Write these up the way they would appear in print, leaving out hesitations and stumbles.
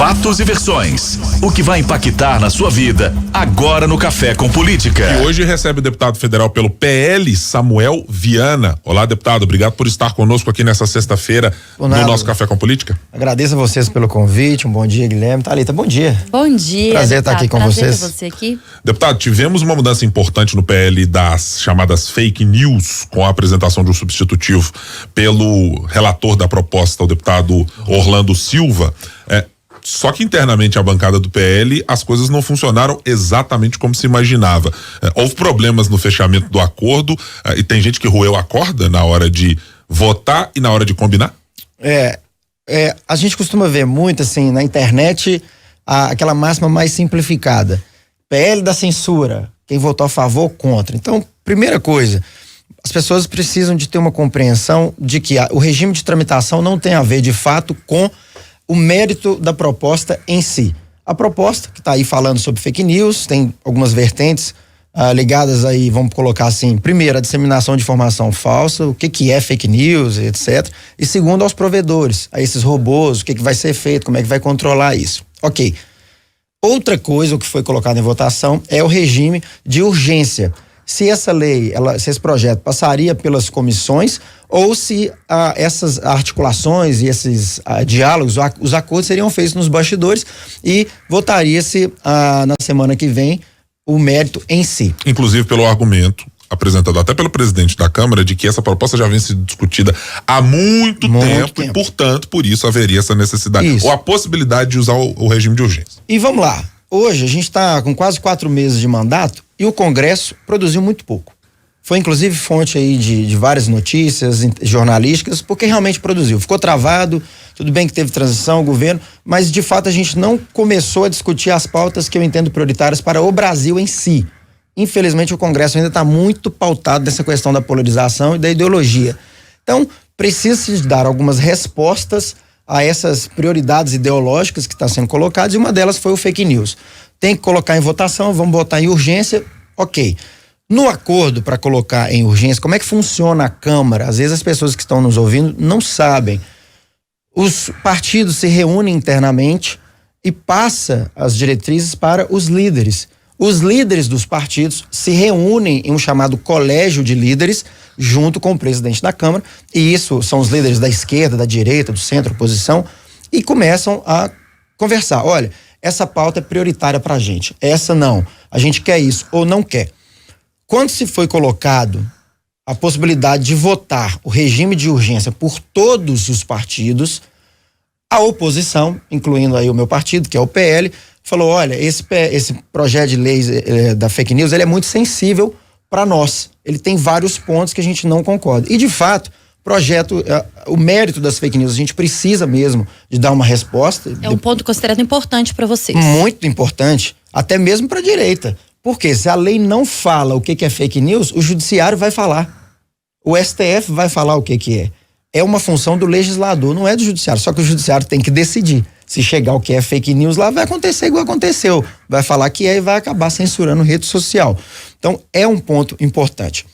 Fatos e versões. O que vai impactar na sua vida agora no Café com Política. E hoje recebe o deputado federal pelo PL, Samuel Viana. Olá, deputado, obrigado por estar conosco aqui nessa sexta-feira no nosso Café com Política. Agradeço a vocês pelo convite. Um bom dia, Guilherme. Thalita, bom dia. Bom dia. Prazer estar aqui com vocês. Prazer ter você aqui. Deputado, tivemos uma mudança importante no PL das chamadas fake news, com a apresentação de um substitutivo pelo relator da proposta, o deputado Orlando Silva. Só que internamente a bancada do PL, as coisas não funcionaram exatamente como se imaginava. Houve problemas no fechamento do acordo e tem gente que roeu a corda na hora de votar e na hora de combinar? A gente costuma ver muito assim na internet aquela máxima mais simplificada. PL da censura, quem votou a favor ou contra. Então, primeira coisa, as pessoas precisam de ter uma compreensão de que o regime de tramitação não tem a ver de fato com o mérito da proposta em si. A proposta que está aí falando sobre fake news, tem algumas vertentes ligadas aí, vamos colocar assim, primeiro, a disseminação de informação falsa, o que é fake news, etc. E segundo, aos provedores, a esses robôs, o que vai ser feito, como é que vai controlar isso. Ok. Outra coisa, o que foi colocado em votação, é o regime de urgência. Se essa lei, se esse projeto passaria pelas comissões ou se essas articulações e esses diálogos, os acordos seriam feitos nos bastidores e votaria-se na semana que vem o mérito em si. Inclusive pelo argumento apresentado até pelo presidente da Câmara de que essa proposta já vem sendo discutida há muito tempo e, portanto, por isso haveria essa necessidade ou a possibilidade de usar o regime de urgência. E vamos lá. Hoje a gente está com quase 4 meses de mandato e o Congresso produziu muito pouco. Foi inclusive fonte aí de várias notícias jornalísticas, porque realmente produziu. Ficou travado, tudo bem que teve transição, o governo, mas de fato a gente não começou a discutir as pautas que eu entendo prioritárias para o Brasil em si. Infelizmente o Congresso ainda está muito pautado nessa questão da polarização e da ideologia. Então precisa-se dar algumas respostas a essas prioridades ideológicas que estão sendo colocadas, e uma delas foi o fake news. Tem que colocar em votação, vamos botar em urgência, ok. No acordo para colocar em urgência, como é que funciona a Câmara? Às vezes as pessoas que estão nos ouvindo não sabem. Os partidos se reúnem internamente e passa as diretrizes para os líderes. Os líderes dos partidos se reúnem em um chamado colégio de líderes junto com o presidente da Câmara, e isso são os líderes da esquerda, da direita, do centro, oposição, e começam a conversar. Olha, essa pauta é prioritária pra gente, essa não, a gente quer isso ou não quer. Quando se foi colocado a possibilidade de votar o regime de urgência por todos os partidos, a oposição, incluindo aí o meu partido, que é o PL, falou, olha, esse projeto de lei da fake news, ele é muito sensível para nós. Ele tem vários pontos que a gente não concorda. E, de fato, o mérito das fake news, a gente precisa mesmo de dar uma resposta. É um ponto considerado importante para vocês. Muito importante, até mesmo para a direita. Porque se a lei não fala o que é fake news, o judiciário vai falar. O STF vai falar o que é. É uma função do legislador, não é do judiciário. Só que o judiciário tem que decidir. Se chegar o que é fake news lá, vai acontecer igual aconteceu. Vai falar que é e vai acabar censurando rede social. Então, é um ponto importante.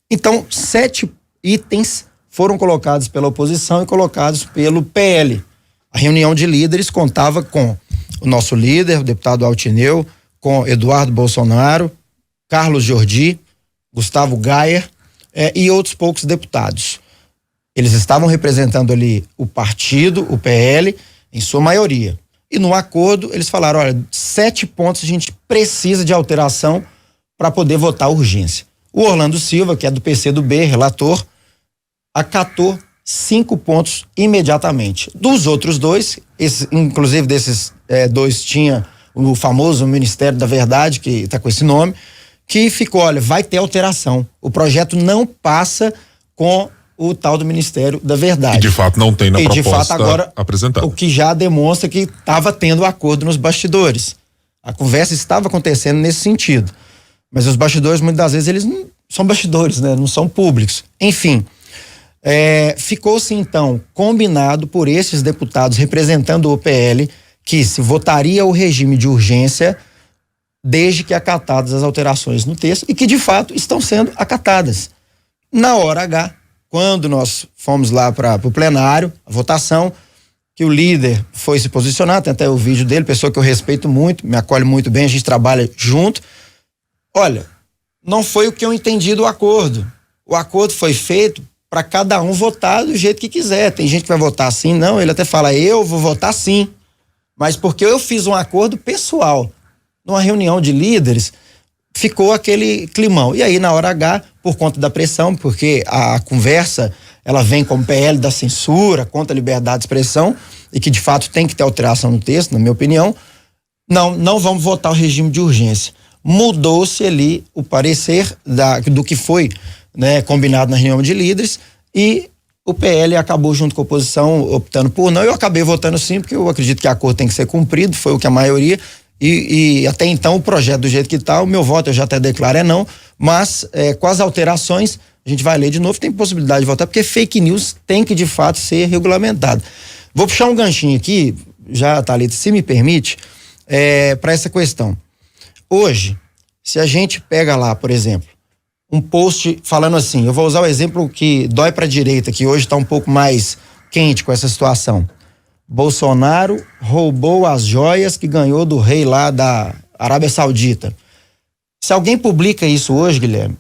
Então, 7 itens foram colocados pela oposição e colocados pelo PL. A reunião de líderes contava com o nosso líder, o deputado Altineu, com Eduardo Bolsonaro, Carlos Jordi, Gustavo Gayer e outros poucos deputados. Eles estavam representando ali o partido, o PL, em sua maioria. E no acordo, eles falaram, olha, 7 pontos a gente precisa de alteração para poder votar a urgência. O Orlando Silva, que é do PCdoB, relator, acatou 5 pontos imediatamente. Dos outros 2, inclusive desses 2 tinha o famoso Ministério da Verdade, que está com esse nome, que ficou, olha, vai ter alteração. O projeto não passa com o tal do Ministério da Verdade. E de fato não tem na proposta de fato, agora, apresentada. O que já demonstra que estava tendo acordo nos bastidores. A conversa estava acontecendo nesse sentido. Mas os bastidores, muitas das vezes, eles não são bastidores, né? Não são públicos. Enfim, ficou-se então combinado por esses deputados representando o PL que se votaria o regime de urgência desde que acatadas as alterações no texto e que de fato estão sendo acatadas. Na hora H, quando nós fomos lá para o plenário, a votação, que o líder foi se posicionar, tem até o vídeo dele, pessoa que eu respeito muito, me acolhe muito bem, a gente trabalha junto. Olha, não foi o que eu entendi do acordo. O acordo foi feito para cada um votar do jeito que quiser. Tem gente que vai votar sim, não, ele até fala, eu vou votar sim. Mas porque eu fiz um acordo pessoal. Numa reunião de líderes, ficou aquele climão. E aí, na hora H, por conta da pressão, porque a conversa, ela vem como PL da censura, contra a liberdade de expressão, e que de fato tem que ter alteração no texto, na minha opinião, não vamos votar o regime de urgência. Mudou-se ali o parecer do que foi, né, combinado na reunião de líderes, e o PL acabou junto com a oposição optando por não. Eu acabei votando sim, porque eu acredito que o acordo tem que ser cumprido, foi o que a maioria, e até então o projeto do jeito que está, o meu voto eu já até declaro é não, mas com as alterações a gente vai ler de novo, tem possibilidade de votar, porque fake news tem que de fato ser regulamentado. Vou puxar um ganchinho aqui, já, Thalita, se me permite, para essa questão. Hoje, se a gente pega lá, por exemplo, um post falando assim, eu vou usar o exemplo que dói para a direita, que hoje está um pouco mais quente com essa situação. Bolsonaro roubou as joias que ganhou do rei lá da Arábia Saudita. Se alguém publica isso hoje, Guilherme,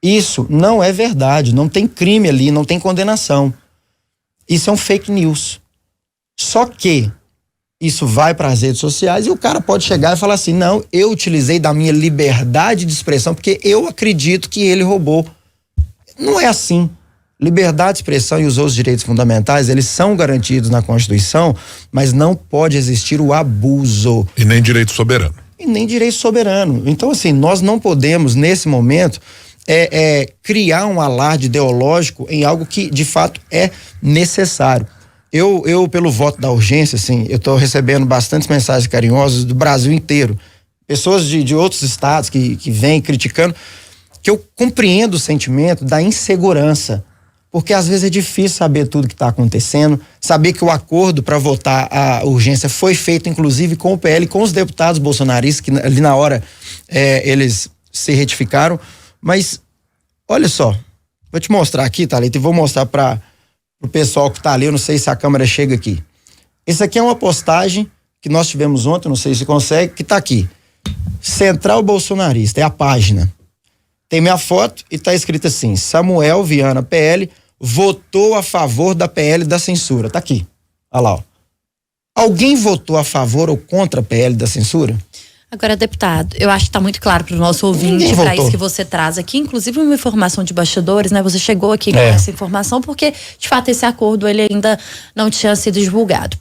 isso não é verdade, não tem crime ali, não tem condenação. Isso é um fake news. Só que isso vai para as redes sociais e o cara pode chegar e falar assim, não, eu utilizei da minha liberdade de expressão porque eu acredito que ele roubou. Não é assim. Liberdade de expressão e os outros direitos fundamentais, eles são garantidos na Constituição, mas não pode existir o abuso. E nem direito soberano. E nem direito soberano. Então, assim, nós não podemos, nesse momento, criar um alarde ideológico em algo que, de fato, é necessário. Eu, pelo voto da urgência, assim, eu tô recebendo bastantes mensagens carinhosas do Brasil inteiro. Pessoas de outros estados que vêm criticando, que eu compreendo o sentimento da insegurança. Porque às vezes é difícil saber tudo que está acontecendo, saber que o acordo para votar a urgência foi feito, inclusive, com o PL, com os deputados bolsonaristas, que ali na hora eles se retificaram. Mas, olha só, vou te mostrar aqui, Thalita, e vou mostrar para o pessoal que está ali, eu não sei se a câmera chega aqui. Isso aqui é uma postagem que nós tivemos ontem, não sei se consegue, que está aqui. Central Bolsonarista, é a página. Tem minha foto e tá escrito assim, Samuel Viana, PL, votou a favor da PL da censura. Tá aqui. Olha lá, ó. Alguém votou a favor ou contra a PL da censura? Agora, deputado, eu acho que está muito claro para o nosso ouvinte, para isso que você traz aqui, inclusive uma informação de bastidores, né? Você chegou aqui com essa informação porque, de fato, esse acordo ele ainda não tinha sido divulgado.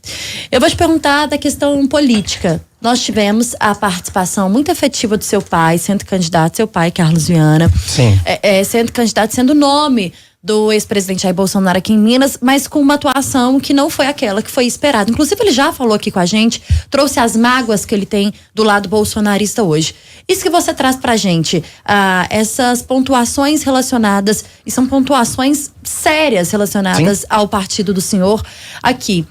Eu vou te perguntar da questão política. Nós tivemos a participação muito efetiva do seu pai, sendo candidato, seu pai, Carlos Viana. Sim. Sendo candidato, sendo o nome do ex-presidente Jair Bolsonaro aqui em Minas, mas com uma atuação que não foi aquela que foi esperada. Inclusive, ele já falou aqui com a gente, trouxe as mágoas que ele tem do lado bolsonarista hoje. Isso que você traz pra gente, essas pontuações relacionadas, e são pontuações sérias relacionadas Sim. ao partido do senhor aqui.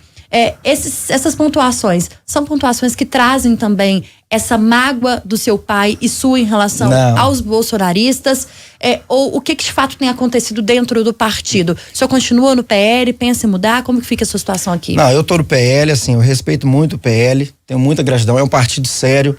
Essas pontuações são pontuações que trazem também essa mágoa do seu pai e sua em relação aos bolsonaristas, ou o que de fato tem acontecido dentro do partido? O senhor continua no PL, pensa em mudar? Como que fica a sua situação aqui? Não, eu tô no PL, assim, eu respeito muito o PL, tenho muita gratidão, é um partido sério.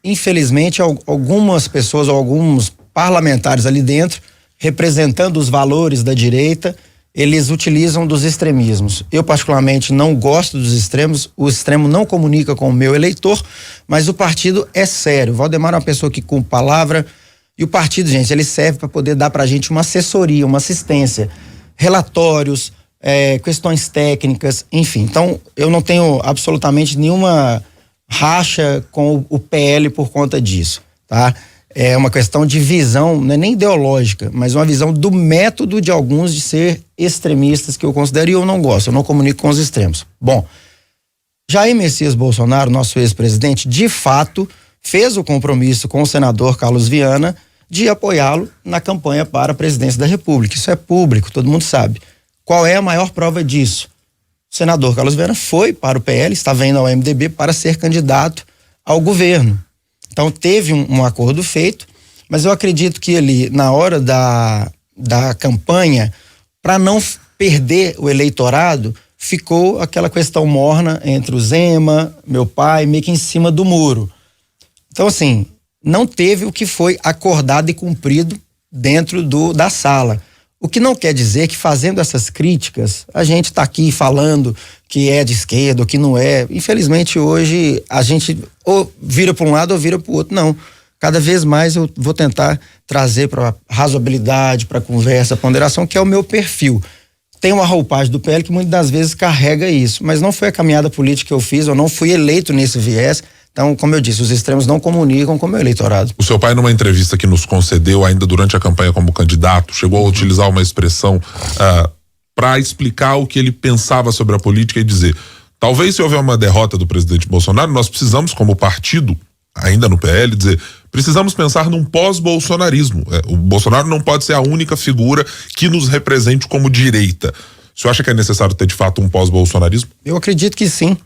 Infelizmente, algumas pessoas ou alguns parlamentares ali dentro, representando os valores da direita, eles utilizam dos extremismos. Eu, particularmente, não gosto dos extremos, o extremo não comunica com o meu eleitor, mas o partido é sério. O Valdemar é uma pessoa que cumpre palavra, e o partido, gente, ele serve para poder dar pra gente uma assessoria, uma assistência, relatórios, questões técnicas, enfim. Então, eu não tenho absolutamente nenhuma racha com o PL por conta disso, tá? É uma questão de visão, não é nem ideológica, mas uma visão do método de alguns de ser extremistas, que eu considero e eu não gosto, eu não comunico com os extremos. Bom, Jair Messias Bolsonaro, nosso ex-presidente, de fato, fez o compromisso com o senador Carlos Viana de apoiá-lo na campanha para a presidência da República. Isso é público, todo mundo sabe. Qual é a maior prova disso? O senador Carlos Viana foi para o PL, estava indo ao MDB para ser candidato ao governo. Então teve um acordo feito, mas eu acredito que ele, na hora da campanha, para não perder o eleitorado, ficou aquela questão morna entre o Zema, meu pai, meio que em cima do muro. Então, assim, não teve o que foi acordado e cumprido dentro da sala. O que não quer dizer que fazendo essas críticas, a gente está aqui falando que é de esquerda ou que não é. Infelizmente, hoje, a gente ou vira para um lado ou vira para o outro. Não. Cada vez mais eu vou tentar trazer para razoabilidade, para conversa, ponderação, que é o meu perfil. Tem uma roupagem do PL que muitas das vezes carrega isso, mas não foi a caminhada política que eu fiz, eu não fui eleito nesse viés. Então, como eu disse, os extremos não comunicam com o meu eleitorado. O seu pai, numa entrevista que nos concedeu ainda durante a campanha como candidato, chegou a utilizar uma expressão para explicar o que ele pensava sobre a política e dizer: talvez se houver uma derrota do presidente Bolsonaro, nós precisamos, como partido, ainda no PL, dizer, precisamos pensar num pós-bolsonarismo. O Bolsonaro não pode ser a única figura que nos represente como direita. O senhor acha que é necessário ter de fato um pós-bolsonarismo? Eu acredito que sim.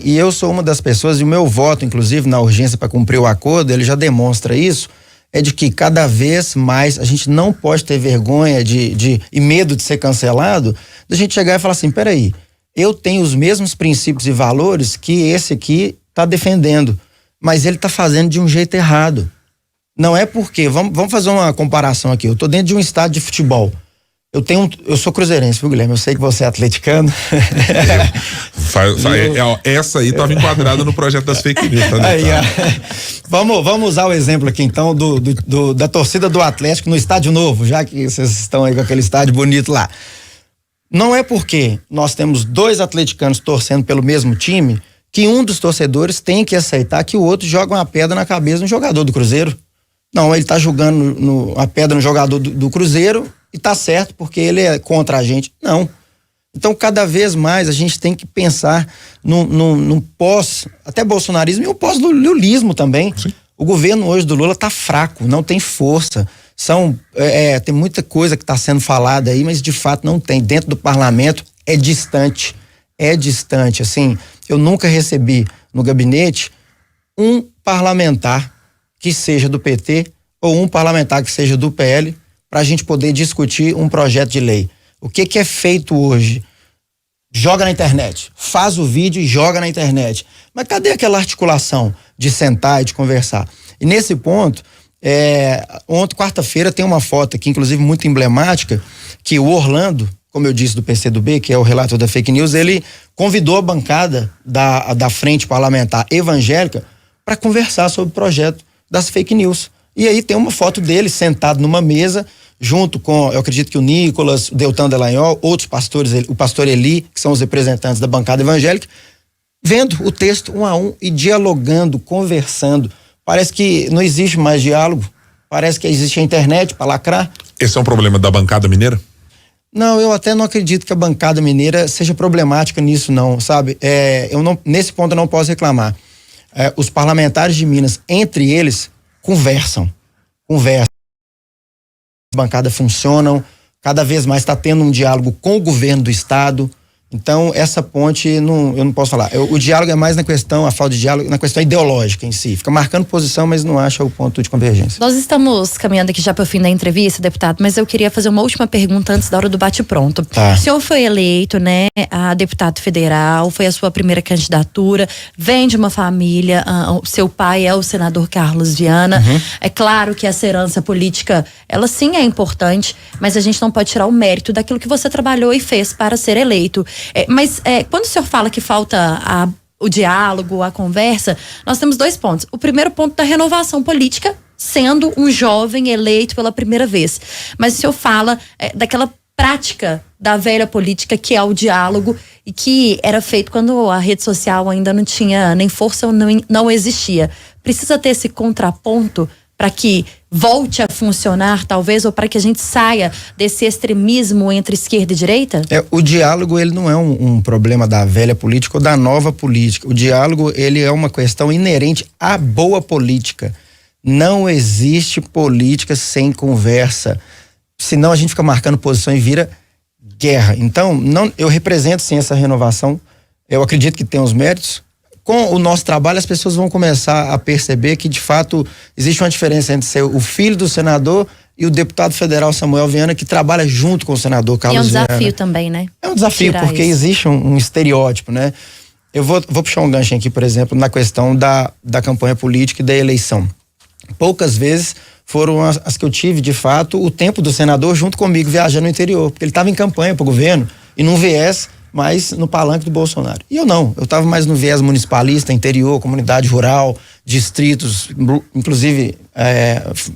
E eu sou uma das pessoas, e o meu voto, inclusive, na urgência para cumprir o acordo, ele já demonstra isso, é de que cada vez mais a gente não pode ter vergonha e medo de ser cancelado, da gente chegar e falar assim, peraí, eu tenho os mesmos princípios e valores que esse aqui está defendendo, mas ele está fazendo de um jeito errado. Não é porque, vamos fazer uma comparação aqui, eu estou dentro de um estádio de futebol. Eu sou cruzeirense, viu, Guilherme? Eu sei que você é atleticano. Essa aí estava enquadrada no projeto das fake news. Tá, aí, vamos usar o exemplo aqui, então, da torcida do Atlético no Estádio Novo, já que vocês estão aí com aquele estádio bonito lá. Não é porque nós temos 2 atleticanos torcendo pelo mesmo time que um dos torcedores tem que aceitar que o outro joga uma pedra na cabeça do jogador do Cruzeiro. Não, ele tá jogando a pedra no jogador do Cruzeiro e tá certo porque ele é contra a gente. Não. Então, cada vez mais a gente tem que pensar num pós, até bolsonarismo e um pós-lulismo também. Sim. O governo hoje do Lula tá fraco, não tem força. Tem muita coisa que está sendo falada aí, mas de fato não tem. Dentro do parlamento é distante, assim, eu nunca recebi no gabinete um parlamentar que seja do PT ou um parlamentar que seja do PL para a gente poder discutir um projeto de lei. O que é feito hoje? Joga na internet, faz o vídeo e joga na internet. Mas cadê aquela articulação de sentar e de conversar? E nesse ponto, ontem, quarta-feira, tem uma foto aqui, inclusive muito emblemática, que o Orlando, como eu disse, do PCdoB, que é o relator da fake news, ele convidou a bancada da frente parlamentar evangélica para conversar sobre o projeto das fake news. E aí tem uma foto dele sentado numa mesa, junto com, eu acredito que o Nicolas, o Deltan Dallagnol, outros pastores, o pastor Eli, que são os representantes da bancada evangélica, vendo o texto um a um e dialogando, conversando. Parece que não existe mais diálogo, parece que existe a internet para lacrar. Esse é um problema da bancada mineira? Não, eu até não acredito que a bancada mineira seja problemática nisso, não, sabe? Nesse ponto eu não posso reclamar. Os parlamentares de Minas, entre eles, conversam. As bancadas funcionam, cada vez mais está tendo um diálogo com o governo do estado. Então, essa ponte, eu não posso falar. O diálogo é mais na questão, a falta de diálogo, na questão ideológica em si. Fica marcando posição, mas não acha o ponto de convergência. Nós estamos caminhando aqui já para o fim da entrevista, deputado, mas eu queria fazer uma última pergunta antes da hora do bate-pronto. Tá. O senhor foi eleito, né, a deputado federal, foi a sua primeira candidatura, vem de uma família, seu pai é o senador Carlos Viana. Uhum. É claro que essa herança política, ela sim é importante, mas a gente não pode tirar o mérito daquilo que você trabalhou e fez para ser eleito. Mas quando o senhor fala que falta o diálogo, a conversa, nós temos 2 pontos. O primeiro ponto da renovação política, sendo um jovem eleito pela primeira vez. Mas o senhor fala daquela prática da velha política, que é o diálogo, e que era feito quando a rede social ainda não tinha nem força ou não existia. Precisa ter esse contraponto para que volte a funcionar, talvez, ou para que a gente saia desse extremismo entre esquerda e direita? O diálogo, ele não é um problema da velha política ou da nova política. O diálogo, ele é uma questão inerente à boa política. Não existe política sem conversa. Senão a gente fica marcando posição e vira guerra. Então, eu represento sim essa renovação. Eu acredito que tem os méritos. Com o nosso trabalho, as pessoas vão começar a perceber que, de fato, existe uma diferença entre ser o filho do senador e o deputado federal Samuel Viana, que trabalha junto com o senador Carlos E é um Viana. desafio também, né? É um desafio, porque existe um estereótipo, né? Eu vou puxar um gancho aqui, por exemplo, na questão da campanha política e da eleição. Poucas vezes foram as que eu tive, de fato, o tempo do senador junto comigo, viajando no interior, porque ele estava em campanha para o governo e num viés mais no palanque do Bolsonaro. E eu não, eu estava mais no viés municipalista, interior, comunidade rural, distritos, inclusive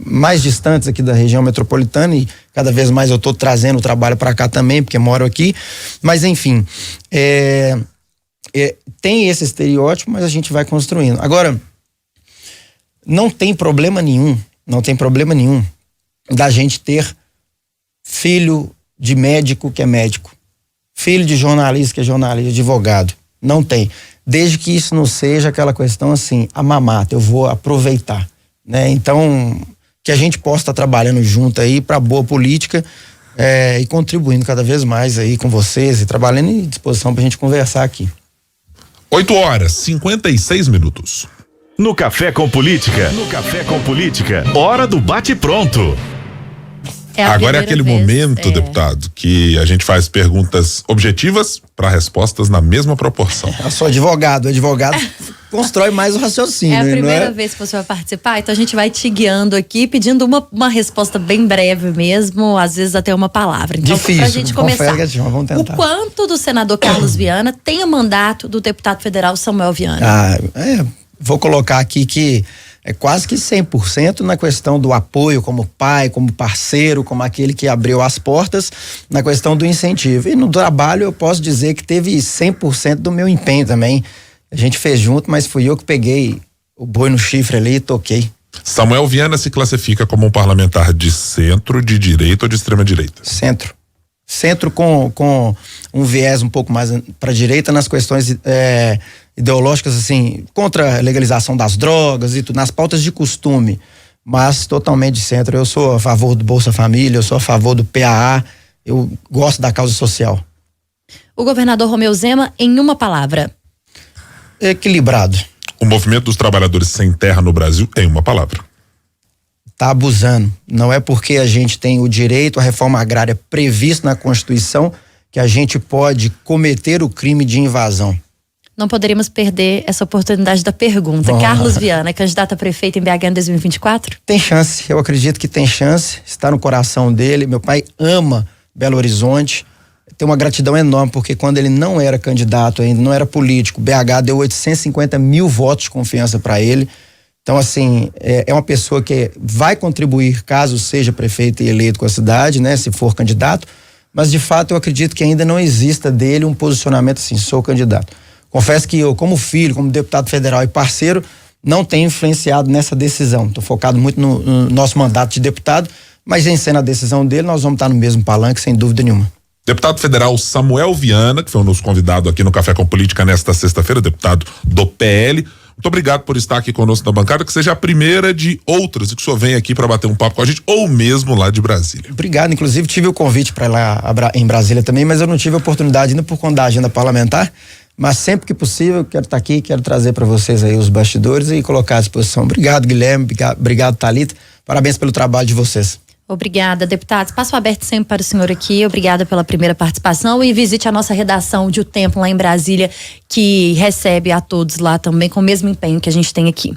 mais distantes aqui da região metropolitana, e cada vez mais eu estou trazendo o trabalho para cá também, porque moro aqui. Mas enfim, tem esse estereótipo, mas a gente vai construindo. Agora, não tem problema nenhum da gente ter filho de médico que é médico, filho de jornalista que é jornalista, advogado. Não tem. Desde que isso não seja aquela questão assim, a mamata, eu vou aproveitar, né? Então, que a gente possa estar trabalhando junto aí para boa política e contribuindo cada vez mais aí com vocês e trabalhando em disposição para a gente conversar aqui. 8h56. No Café com Política. Hora do bate-pronto. Agora é aquele momento, deputado, que a gente faz perguntas objetivas para respostas na mesma proporção. Eu sou advogado constrói mais o raciocínio. É a primeira vez que você vai participar, então a gente vai te guiando aqui, pedindo uma resposta bem breve mesmo, às vezes até uma palavra. Então, pra gente começar, vamos tentar. O quanto do senador Carlos Viana tem o mandato do deputado federal Samuel Viana? Vou colocar aqui que é quase que 100% na questão do apoio como pai, como parceiro, como aquele que abriu as portas, na questão do incentivo. E no trabalho eu posso dizer que teve 100% do meu empenho também. A gente fez junto, mas fui eu que peguei o boi no chifre ali e toquei. Samuel Viana se classifica como um parlamentar de centro, de direita ou de extrema direita? Centro. Centro com um viés um pouco mais para a direita nas questões ideológicas, assim, contra a legalização das drogas e tudo, nas pautas de costume, mas totalmente de centro. Eu sou a favor do Bolsa Família, eu sou a favor do PAA, eu gosto da causa social. O governador Romeu Zema, em uma palavra. Equilibrado. O movimento dos trabalhadores sem terra no Brasil, em uma palavra. Tá abusando. Não é porque a gente tem o direito à reforma agrária previsto na Constituição que a gente pode cometer o crime de invasão. Não poderíamos perder essa oportunidade da pergunta. Carlos Viana, candidato a prefeito em BH em 2024? Tem chance, eu acredito que tem chance, está no coração dele. Meu pai ama Belo Horizonte, tem uma gratidão enorme, porque quando ele não era candidato ainda, não era político, BH deu 850 mil votos de confiança para ele. Então, assim, é uma pessoa que vai contribuir caso seja prefeito e eleito com a cidade, né, se for candidato, mas de fato eu acredito que ainda não exista dele um posicionamento assim, sou candidato. Confesso que eu, como filho, como deputado federal e parceiro, não tenho influenciado nessa decisão. Estou focado muito no nosso mandato de deputado, mas em sendo a decisão dele, nós vamos estar no mesmo palanque, sem dúvida nenhuma. Deputado federal Samuel Viana, que foi o nosso convidado aqui no Café com Política nesta sexta-feira, deputado do PL. Muito obrigado por estar aqui conosco na bancada, que seja a primeira de outras e que o senhor venha aqui para bater um papo com a gente, ou mesmo lá de Brasília. Obrigado, inclusive tive o convite para ir lá em Brasília também, mas eu não tive a oportunidade ainda por conta da agenda parlamentar, mas sempre que possível quero estar aqui, quero trazer para vocês aí os bastidores e colocar à disposição. Obrigado, Guilherme, obrigado, Thalita, parabéns pelo trabalho de vocês. Obrigada, deputado. Espaço aberto sempre para o senhor aqui. Obrigada pela primeira participação e visite a nossa redação de O Tempo lá em Brasília, que recebe a todos lá também com o mesmo empenho que a gente tem aqui.